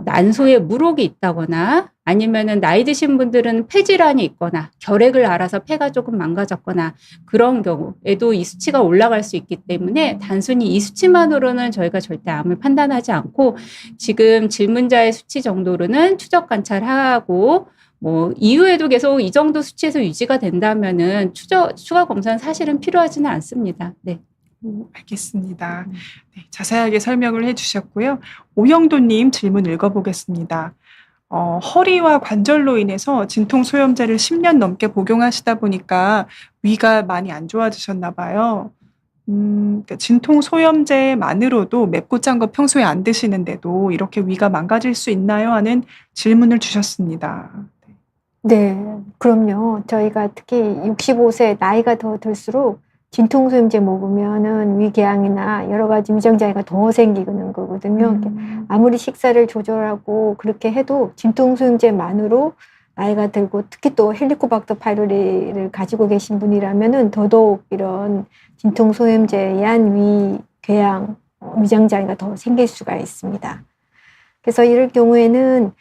난소에 물혹이 있다거나 아니면은 나이 드신 분들은 폐질환이 있거나 결핵을 앓아서 폐가 조금 망가졌거나 그런 경우에도 이 수치가 올라갈 수 있기 때문에 단순히 이 수치만으로는 저희가 절대 암을 판단하지 않고 지금 질문자의 수치 정도로는 추적 관찰하고 이후에도 계속 이 정도 수치에서 유지가 된다면은 추가 검사는 사실은 필요하지는 않습니다. 네. 알겠습니다. 네, 자세하게 설명을 해주셨고요. 오영도님 질문 읽어보겠습니다. 허리와 관절로 인해서 진통소염제를 10년 넘게 복용하시다 보니까 위가 많이 안 좋아지셨나 봐요. 그러니까 진통소염제만으로도 맵고 짠 거 평소에 안 드시는데도 이렇게 위가 망가질 수 있나요? 하는 질문을 주셨습니다. 네, 그럼요. 저희가 특히 65세 나이가 더 들수록 진통소염제 먹으면은 위궤양이나 여러 가지 위장장애가 더 생기는 거거든요. 아무리 식사를 조절하고 그렇게 해도 진통소염제만으로 나이가 들고 특히 또 헬리코박터 파이로리를 가지고 계신 분이라면은 더더욱 이런 진통소염제에 의한 위궤양, 위장장애가 더 생길 수가 있습니다. 그래서 이럴 경우에는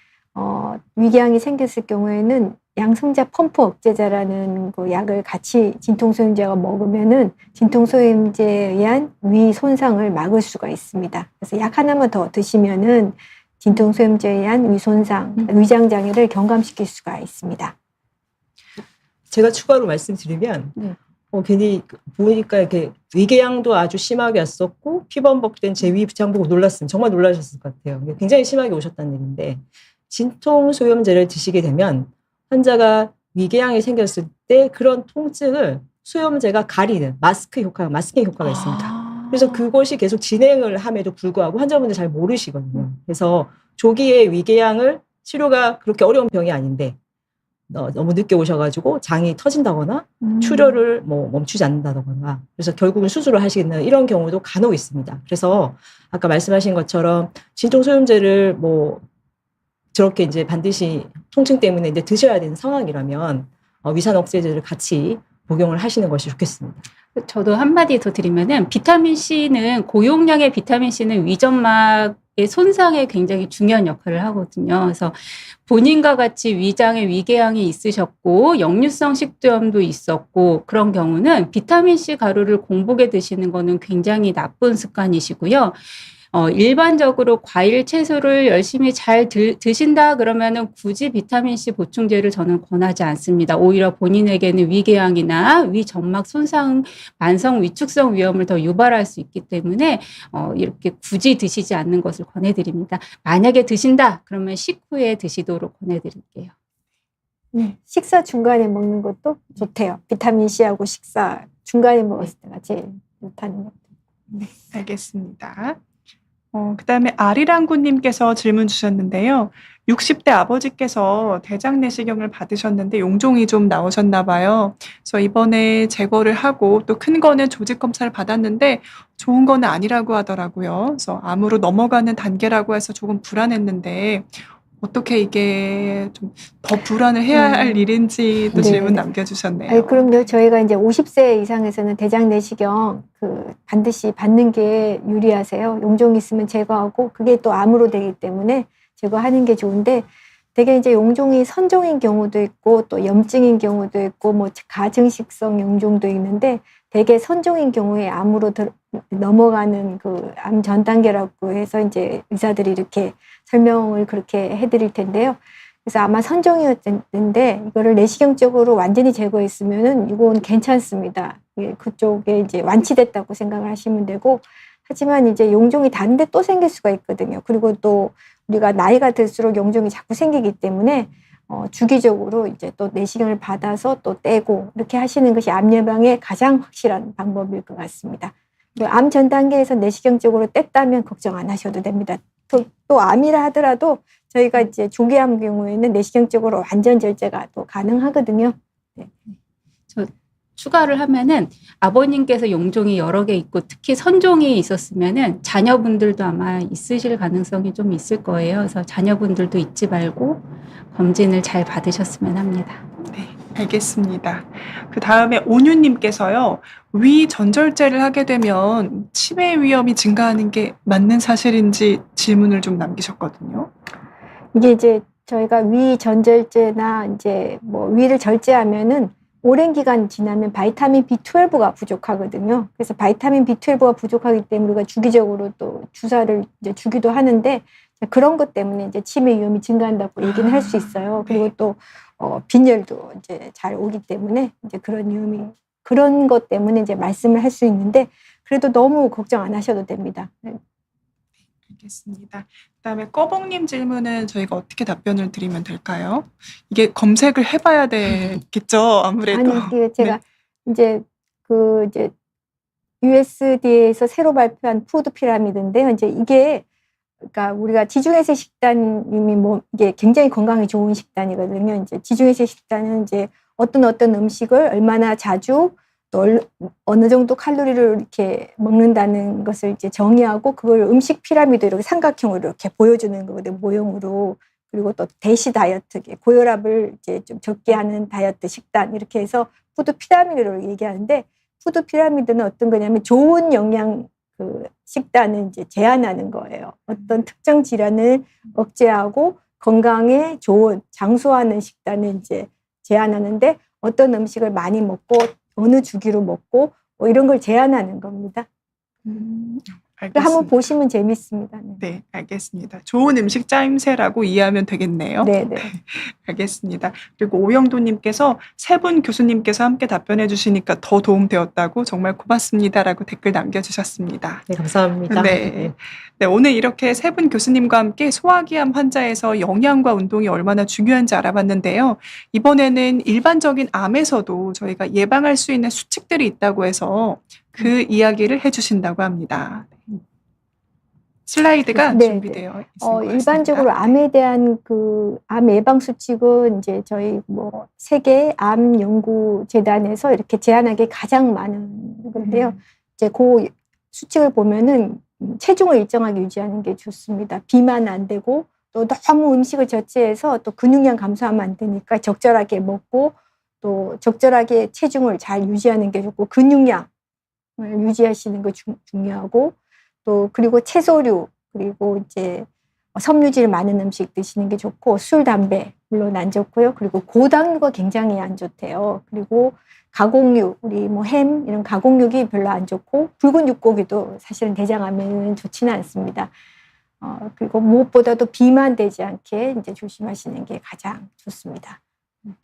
위궤양이 생겼을 경우에는 양성자 펌프 억제제라는 그 약을 같이 진통소염제와 먹으면은 진통소염제에 의한 위 손상을 막을 수가 있습니다. 그래서 약 하나만 더 드시면은 진통소염제에 의한 위 손상, 위장 장애를 경감시킬 수가 있습니다. 제가 추가로 말씀드리면 네. 괜히 보니까 이렇게 위궤양도 아주 심하게 왔었고 피범벅된 제 위 부장 보고 놀랐으면 정말 놀라셨을 것 같아요. 굉장히 심하게 오셨다는 얘기인데 진통소염제를 드시게 되면 환자가 위궤양이 생겼을 때 그런 통증을 소염제가 가리는 마스킹 효과가 있습니다. 그래서 그것이 계속 진행을 함에도 불구하고 환자분들 잘 모르시거든요. 그래서 조기에 위궤양을 치료가 그렇게 어려운 병이 아닌데 너무 늦게 오셔가지고 장이 터진다거나 출혈을 멈추지 않는다거나 그래서 결국은 수술을 하시는 이런 경우도 간혹 있습니다. 그래서 아까 말씀하신 것처럼 진통소염제를 저렇게 이제 반드시 통증 때문에 이제 드셔야 되는 상황이라면 위산 억제제를 같이 복용을 하시는 것이 좋겠습니다. 저도 한마디 더 드리면은 고용량의 비타민 C는 위점막의 손상에 굉장히 중요한 역할을 하거든요. 그래서 본인과 같이 위장에 위궤양이 있으셨고 역류성 식도염도 있었고 그런 경우는 비타민 C 가루를 공복에 드시는 거는 굉장히 나쁜 습관이시고요. 일반적으로 과일, 채소를 열심히 잘 드신다 그러면은 굳이 비타민C 보충제를 저는 권하지 않습니다. 오히려 본인에게는 위궤양이나 위점막 손상, 만성 위축성 위험을 더 유발할 수 있기 때문에 이렇게 굳이 드시지 않는 것을 권해드립니다. 만약에 드신다 그러면 식후에 드시도록 권해드릴게요. 네, 식사 중간에 먹는 것도 좋대요. 비타민C하고 식사 중간에 먹었을 때가 제일 좋다는 것. 네, 알겠습니다. 그다음에 아리랑구님께서 질문 주셨는데요. 60대 아버지께서 대장 내시경을 받으셨는데 용종이 좀 나오셨나 봐요. 그래서 이번에 제거를 하고 또 큰 거는 조직 검사를 받았는데 좋은 거는 아니라고 하더라고요. 그래서 암으로 넘어가는 단계라고 해서 조금 불안했는데 어떻게 이게 좀 더 불안을 해야 할 일인지 또 네. 질문 남겨주셨네요. 아니, 그럼요. 저희가 이제 50세 이상에서는 대장 내시경 반드시 받는 게 유리하세요. 용종이 있으면 제거하고 그게 또 암으로 되기 때문에 제거하는 게 좋은데 되게 이제 용종이 선종인 경우도 있고 또 염증인 경우도 있고 가증식성 용종도 있는데 되게 선종인 경우에 암으로 넘어가는 그 암 전 단계라고 해서 이제 의사들이 이렇게 설명을 그렇게 해드릴 텐데요. 그래서 아마 선종이었는데 이거를 내시경적으로 완전히 제거했으면은 이건 괜찮습니다. 그쪽에 이제 완치됐다고 생각을 하시면 되고 하지만 이제 용종이 다른데 또 생길 수가 있거든요. 그리고 또 우리가 나이가 들수록 용종이 자꾸 생기기 때문에 주기적으로 이제 또 내시경을 받아서 또 떼고 이렇게 하시는 것이 암 예방의 가장 확실한 방법일 것 같습니다. 암 전 단계에서 내시경적으로 뗐다면 걱정 안 하셔도 됩니다. 또 암이라 하더라도 저희가 이제 조기암 경우에는 내시경적으로 완전 절제가 또 가능하거든요. 네. 저 추가를 하면은 아버님께서 용종이 여러 개 있고 특히 선종이 있었으면은 자녀분들도 아마 있으실 가능성이 좀 있을 거예요. 그래서 자녀분들도 잊지 말고 검진을 잘 받으셨으면 합니다. 네, 알겠습니다. 그 다음에 온유님께서요. 위 전절제를 하게 되면 치매 위험이 증가하는 게 맞는 사실인지 질문을 좀 남기셨거든요. 이게 이제 저희가 위 전절제나 이제 위를 절제하면은 오랜 기간 지나면 바이타민 B12가 부족하거든요. 그래서 바이타민 B12가 부족하기 때문에 우리가 주기적으로 또 주사를 이제 주기도 하는데 그런 것 때문에 이제 치매 위험이 증가한다고 얘기는 할 수 있어요. 그리고 또 빈혈도 이제 잘 오기 때문에 이제 그런 것 때문에 이제 말씀을 할 수 있는데 그래도 너무 걱정 안 하셔도 됩니다. 알겠습니다. 그다음에 꺼봉님 질문은 저희가 어떻게 답변을 드리면 될까요? 이게 검색을 해봐야 되겠죠, 아무래도. 아니, 그 제가 네. 이제 USDA에서 새로 발표한 푸드 피라미드인데요. 이제 이게 그러니까 우리가 지중해세 식단이 뭐 이게 굉장히 건강에 좋은 식단이거든요. 이제 지중해세 식단은 이제 어떤 음식을 얼마나 자주 또 어느 정도 칼로리를 이렇게 먹는다는 것을 이제 정의하고 그걸 음식 피라미드 이렇게 삼각형으로 이렇게 보여주는 거거든요. 모형으로. 그리고 또 대시 다이어트, 고혈압을 이제 좀 적게 하는 다이어트 식단 이렇게 해서 푸드 피라미드로 얘기하는데 푸드 피라미드는 어떤 거냐면 좋은 영양 그 식단을 이제 제한하는 거예요. 어떤 특정 질환을 억제하고 건강에 좋은 장수하는 식단을 이제 제한하는데 어떤 음식을 많이 먹고 어느 주기로 먹고 뭐 이런 걸 제한하는 겁니다. 알겠습니다. 한번 보시면 재밌습니다. 네. 네, 알겠습니다. 좋은 음식 짜임새라고 이해하면 되겠네요. 네, 네. 알겠습니다. 그리고 오영도님께서 세 분 교수님께서 함께 답변해 주시니까 더 도움되었다고 정말 고맙습니다라고 댓글 남겨주셨습니다. 네, 감사합니다. 네. 네, 오늘 이렇게 세 분 교수님과 함께 소화기암 환자에서 영양과 운동이 얼마나 중요한지 알아봤는데요. 이번에는 일반적인 암에서도 저희가 예방할 수 있는 수칙들이 있다고 해서 그 이야기를 해주신다고 합니다. 슬라이드가 네, 준비되어 있습니다. 일반적으로 암에 대한 암 예방 수칙은 이제 저희 뭐 세계 암 연구 재단에서 이렇게 제안하게 가장 많은 건데요. 이제 그 수칙을 보면은 체중을 일정하게 유지하는 게 좋습니다. 비만 안 되고 또 너무 음식을 저체해서 또 근육량 감소하면 안 되니까 적절하게 먹고 또 적절하게 체중을 잘 유지하는 게 좋고 근육량을 유지하시는 거 중요하고 또 그리고 채소류 그리고 이제 섬유질 많은 음식 드시는 게 좋고 술, 담배 물론 안 좋고요. 그리고 고당류가 굉장히 안 좋대요. 그리고 가공육 우리 뭐 햄 이런 가공육이 별로 안 좋고 붉은 육고기도 사실은 대장암에는 좋지는 않습니다. 그리고 무엇보다도 비만 되지 않게 이제 조심하시는 게 가장 좋습니다.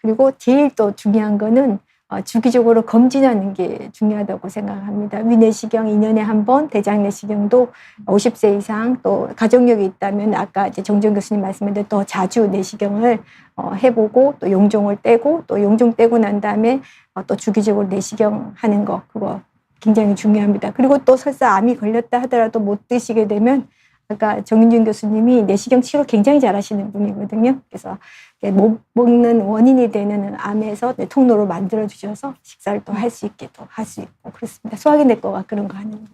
그리고 제일 또 중요한 거는 주기적으로 검진하는 게 중요하다고 생각합니다. 위내시경 2년에 한 번, 대장내시경도 50세 이상 또 가족력이 있다면 아까 이제 정준 교수님 말씀하신 대로 더 자주 내시경을 해보고 또 용종을 떼고 또 용종 떼고 난 다음에 또 주기적으로 내시경 하는 거 그거 굉장히 중요합니다. 그리고 또 설사 암이 걸렸다 하더라도 못 드시게 되면 아까 정윤준 교수님이 내시경 치료 굉장히 잘하시는 분이거든요. 그래서 못 먹는 원인이 되는 암에서 통로로 만들어 주셔서 식사를 또 할 수 있게 또 할 수 있고 그렇습니다. 소화기내과가 그런 거 하는.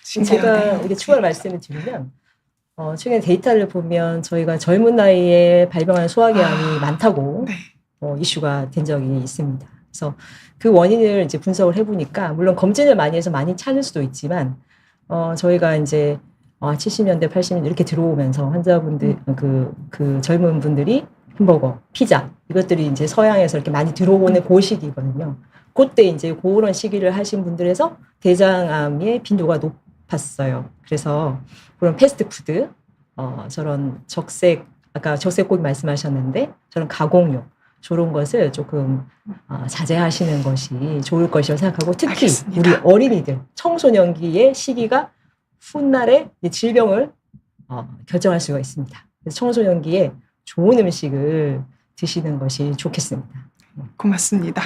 제가 이렇게 추가로 말씀을 드리면 최근에 데이터를 보면 저희가 젊은 나이에 발병하는 소화기암이 많다고 네. 이슈가 된 적이 있습니다. 그래서 그 원인을 이제 분석을 해보니까 물론 검진을 많이 해서 많이 찾을 수도 있지만 저희가 이제 70년대, 80년대 이렇게 들어오면서 환자분들, 그 젊은 분들이 햄버거, 피자, 이것들이 이제 서양에서 이렇게 많이 들어오는 그 시기거든요. 그때 이제 그런 시기를 하신 분들에서 대장암의 빈도가 높았어요. 그래서 그런 패스트푸드, 저런 아까 적색고기 말씀하셨는데, 저런 가공육, 저런 것을 조금 자제하시는 것이 좋을 것이라고 생각하고 특히 알겠습니다. 우리 어린이들, 청소년기의 시기가 훗날에 질병을 결정할 수가 있습니다. 그래서 청소년기에 좋은 음식을 드시는 것이 좋겠습니다. 고맙습니다.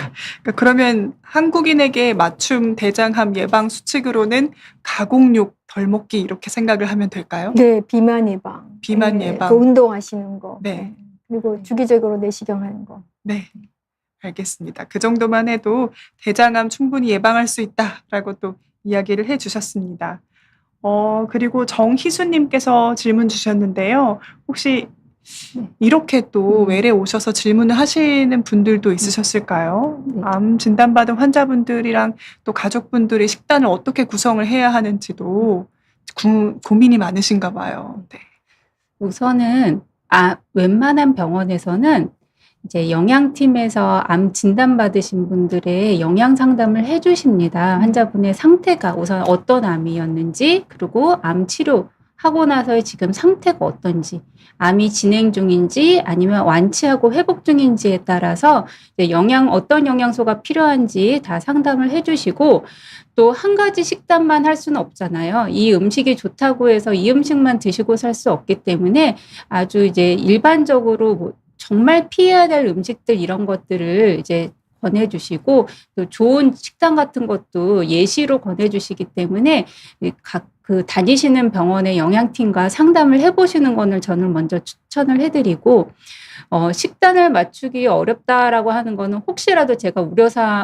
그러면 한국인에게 맞춤 대장암 예방 수칙으로는 가공육 덜 먹기 이렇게 생각을 하면 될까요? 네, 비만 예방. 비만 네, 예방. 또 운동하시는 거. 네. 그리고 주기적으로 내시경하는 거. 네. 알겠습니다. 그 정도만 해도 대장암 충분히 예방할 수 있다라고 또 이야기를 해주셨습니다. 그리고 정희수님께서 질문 주셨는데요. 혹시 이렇게 또 외래 오셔서 질문을 하시는 분들도 있으셨을까요? 네. 암 진단받은 환자분들이랑 또 가족분들이 식단을 어떻게 구성을 해야 하는지도 고민이 많으신가 봐요. 네. 우선은 웬만한 병원에서는 이제 영양팀에서 암 진단받으신 분들의 영양 상담을 해주십니다. 환자분의 상태가 우선 어떤 암이었는지, 그리고 암 치료 하고 나서의 지금 상태가 어떤지, 암이 진행 중인지 아니면 완치하고 회복 중인지에 따라서 이제 어떤 영양소가 필요한지 다 상담을 해주시고, 또 한 가지 식단만 할 수는 없잖아요. 이 음식이 좋다고 해서 이 음식만 드시고 살 수 없기 때문에 아주 이제 일반적으로 뭐 정말 피해야 될 음식들 이런 것들을 이제 권해주시고, 또 좋은 식단 같은 것도 예시로 권해주시기 때문에 그 다니시는 병원의 영양팀과 상담을 해보시는 거를 저는 먼저 추천을 해드리고, 식단을 맞추기 어렵다라고 하는 거는 혹시라도 제가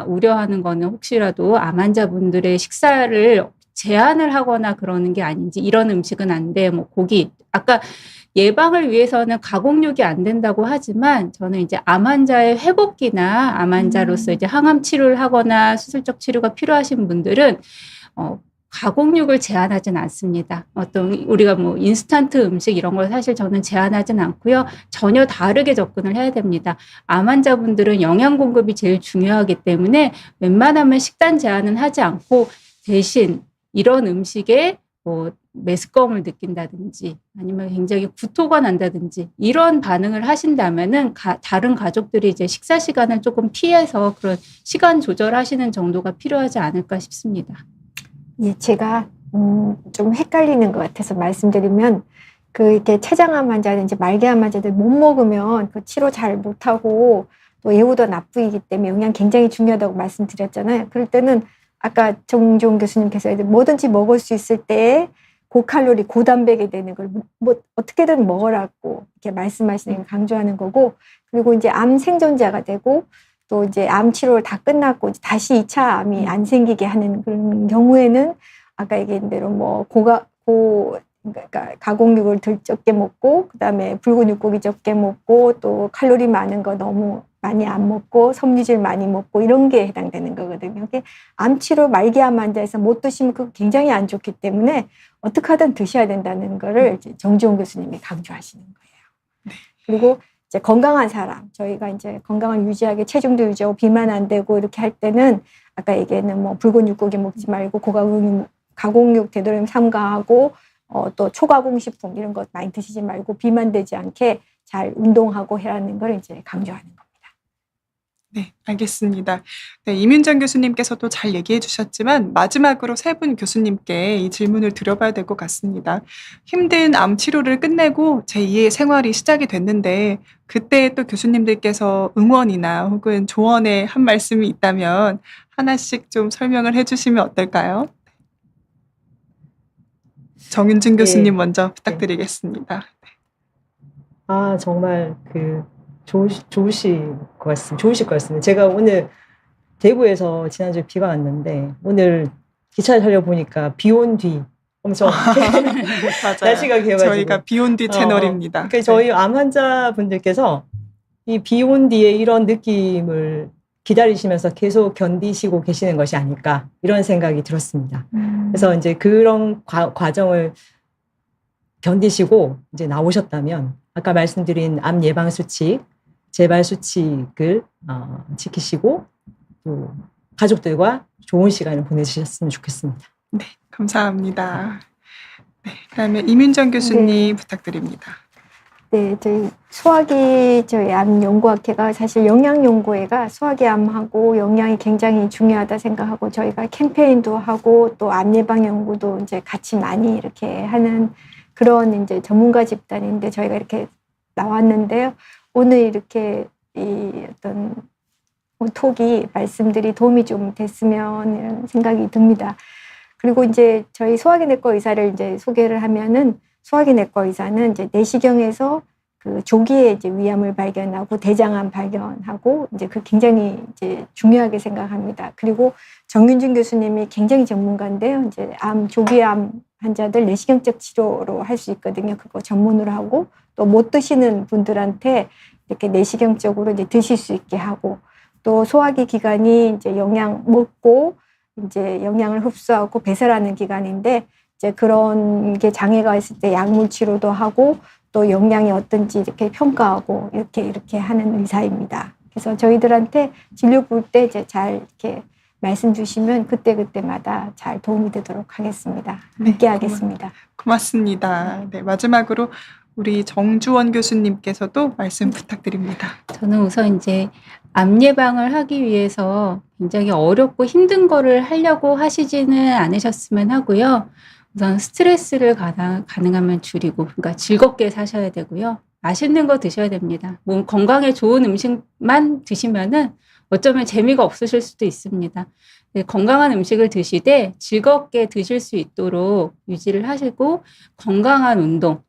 우려하는 거는 혹시라도 암 환자분들의 식사를 제한을 하거나 그러는 게 아닌지, 이런 음식은 안 돼, 뭐 고기, 아까 예방을 위해서는 가공육이 안 된다고 하지만 저는 이제 암 환자의 회복기나 암 환자로서 이제 항암 치료를 하거나 수술적 치료가 필요하신 분들은 가공육을 제한하진 않습니다. 우리가 뭐 인스턴트 음식 이런 걸 사실 저는 제한하진 않고요. 전혀 다르게 접근을 해야 됩니다. 암 환자분들은 영양 공급이 제일 중요하기 때문에 웬만하면 식단 제한은 하지 않고, 대신 이런 음식에 뭐 메스꺼움을 느낀다든지 아니면 굉장히 구토가 난다든지 이런 반응을 하신다면은 다른 가족들이 이제 식사 시간을 조금 피해서 그런 시간 조절하시는 정도가 필요하지 않을까 싶습니다. 예, 제가 좀 헷갈리는 것 같아서 말씀드리면, 이렇게 췌장암 환자는 이제 말기암 환자들 못 먹으면 그 치료 잘 못하고 또 예후도 나쁘기 때문에 영양 굉장히 중요하다고 말씀드렸잖아요. 그럴 때는 아까 정지용 교수님께서 뭐든지 먹을 수 있을 때 고칼로리, 고단백이 되는 걸 뭐 어떻게든 먹으라고 이렇게 말씀하시는 걸 강조하는 거고, 그리고 이제 암 생존자가 되고 또 이제 암 치료를 다 끝났고 다시 2차 암이 안 생기게 하는 그런 경우에는 아까 얘기한 대로 뭐 그러니까 가공육을 덜 적게 먹고, 그다음에 붉은 육고기 적게 먹고, 또 칼로리 많은 거 너무 많이 안 먹고, 섬유질 많이 먹고, 이런 게 해당되는 거거든요. 암 치료 말기암 환자에서 못 드시면 그거 굉장히 안 좋기 때문에 어떻게 하든 드셔야 된다는 거를 이제 정지용 교수님이 강조하시는 거예요. 그리고 이제 건강한 사람, 저희가 이제 건강을 유지하게 체중도 유지하고 비만 안 되고 이렇게 할 때는 아까 얘기했는 뭐 붉은 육고기 먹지 말고 가공육 되도록 삼가하고, 또 초가공 식품 이런 것 많이 드시지 말고 비만 되지 않게 잘 운동하고 해라는 걸 이제 강조하는 겁니다. 네, 알겠습니다. 네, 이민정 교수님께서도 잘 얘기해 주셨지만 마지막으로 세 분 교수님께 이 질문을 드려봐야 될 것 같습니다. 힘든 암 치료를 끝내고 제2의 생활이 시작이 됐는데 그때 또 교수님들께서 응원이나 혹은 조언의 한 말씀이 있다면 하나씩 좀 설명을 해주시면 어떨까요? 정윤진 교수님 먼저 부탁드리겠습니다. 정말 좋으실 것 같습니다. 제가 오늘 대구에서 지난주에 비가 왔는데 오늘 기차를 타려보니까 비 온 뒤 엄청 날씨가 개가지고 저희가 비 온 뒤 채널입니다. 그러니까 저희 암 환자분들께서 이 비 온 뒤에 이런 느낌을 기다리시면서 계속 견디시고 계시는 것이 아닐까, 이런 생각이 들었습니다. 그래서 이제 그런 과정을 견디시고 이제 나오셨다면 아까 말씀드린 암 예방 수칙, 재발 수칙을 지키시고 또 가족들과 좋은 시간을 보내주셨으면 좋겠습니다. 네, 감사합니다. 네, 그다음에 이민정 교수님 부탁드립니다. 네, 저희 암 연구학회가 사실 영양연구회가 소화기 암하고 영양이 굉장히 중요하다 생각하고 저희가 캠페인도 하고 또 암 예방 연구도 이제 같이 많이 이렇게 하는 그런 이제 전문가 집단인데 저희가 이렇게 나왔는데요. 오늘 이렇게 이 어떤 톡이 말씀들이 도움이 좀 됐으면 이런 생각이 듭니다. 그리고 이제 저희 소화기 내과 의사를 이제 소개를 하면은 소화기 내과 의사는 이제 내시경에서 그 조기에 이제 위암을 발견하고 대장암 발견하고 이제 그 굉장히 이제 중요하게 생각합니다. 그리고 정윤진 교수님이 굉장히 전문가인데요. 이제 조기암 환자들 내시경적 치료로 할 수 있거든요. 그거 전문으로 하고 또 못 드시는 분들한테 이렇게 내시경적으로 이제 드실 수 있게 하고 또 소화기 기관이 이제 영양 먹고 이제 영양을 흡수하고 배설하는 기관인데 이제 그런 게 장애가 있을 때 약물 치료도 하고 또 영양이 어떤지 이렇게 평가하고 이렇게 하는 의사입니다. 그래서 저희들한테 진료 볼 때 이제 잘 이렇게 말씀 주시면 그때그때마다 잘 도움이 되도록 하겠습니다. 네, 함께 하겠습니다. 고맙습니다. 네, 마지막으로 우리 정주원 교수님께서도 말씀 부탁드립니다. 저는 우선 이제 암 예방을 하기 위해서 굉장히 어렵고 힘든 거를 하려고 하시지는 않으셨으면 하고요. 우선 스트레스를 가능하면 줄이고, 그러니까 즐겁게 사셔야 되고요. 맛있는 거 드셔야 됩니다. 몸 건강에 좋은 음식만 드시면은 어쩌면 재미가 없으실 수도 있습니다. 건강한 음식을 드시되 즐겁게 드실 수 있도록 유지를 하시고, 건강한 운동,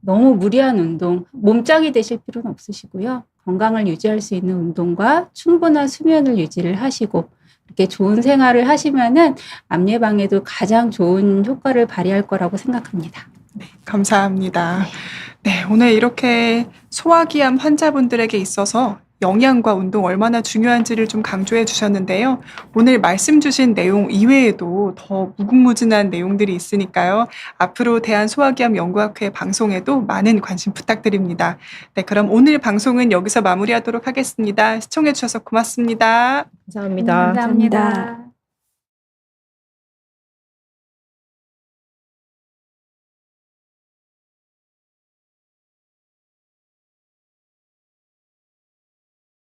너무 무리한 운동, 몸짱이 되실 필요는 없으시고요. 건강을 유지할 수 있는 운동과 충분한 수면을 유지를 하시고, 이렇게 좋은 생활을 하시면은 암 예방에도 가장 좋은 효과를 발휘할 거라고 생각합니다. 감사합니다. 네, 오늘 이렇게 소화기암 환자분들에게 있어서 영양과 운동 얼마나 중요한지를 좀 강조해 주셨는데요. 오늘 말씀 주신 내용 이외에도 더 무궁무진한 내용들이 있으니까요. 앞으로 대한소화기암 연구학회 방송에도 많은 관심 부탁드립니다. 네, 그럼 오늘 방송은 여기서 마무리하도록 하겠습니다. 시청해 주셔서 고맙습니다. 감사합니다. 감사합니다.